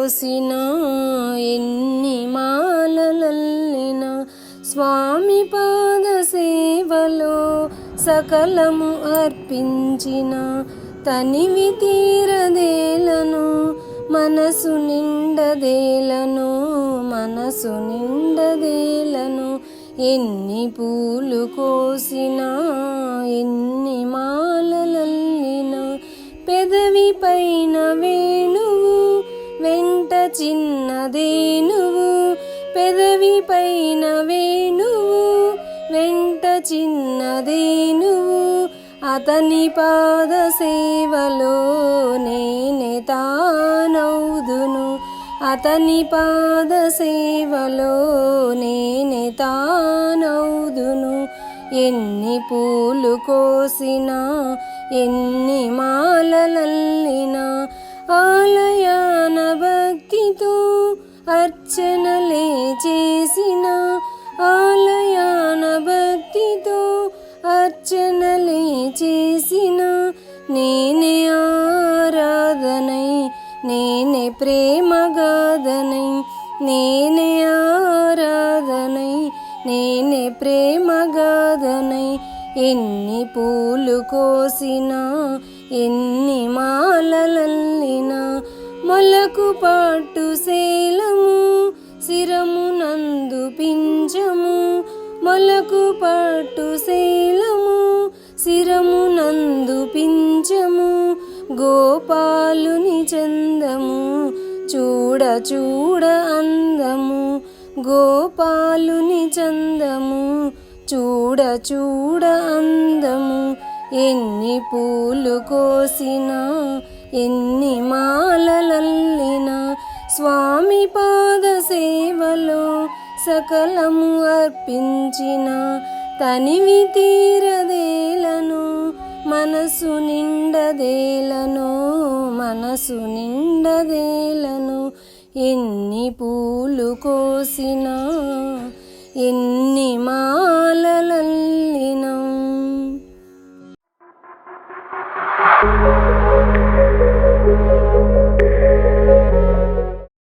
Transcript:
కోసిన ఎన్ని మాలలల్లిన స్వామి పాద సేవలో సకలము అర్పించిన తనివి తీరదేలను మనసు నిండదేలను మనసు నిండదేలను ఎన్ని పూలు కోసినా ఎన్ని మాలలల్లిన పెదవి పైన వేణువు వెంట చిన్నదేనువు పెదవి పైన వేణువు వెంట చిన్నదేనువు అతని పాద సేవలో నేనే తానౌదును అతని పాద సేవలో నేనే తానౌదును ఎన్ని పూలు కోసినా ఎన్ని మాలలల్లినా ఆలయాన భక్తితో అర్చనలే చేసిన ఆలయాన భక్తితో అర్చనలే చేసిన నేనే ఆరాధనై నేనే ప్రేమగాధనై నేనే ఆరాధనై నేనే ప్రేమగాధనై ఎన్ని పూలు కోసినా ఎన్ని మాలలల్లినా మొలకు పాటు శేలము శిరము నందు పించము మొలకు పాటు శేలము శిరము నందు పించము గోపాలుని చందము చూడ చూడ అందము గోపాలుని చందము చూడ చూడ అందము ఎన్ని పూలు కోసినా ఎన్ని మాలలల్లినా స్వామి పాద సేవలో సకలము అర్పించిన తనివి తీరదేలను మనసు నిండదేలను మనసు నిండదేలను ఎన్ని పూలు కోసినా ఎన్ని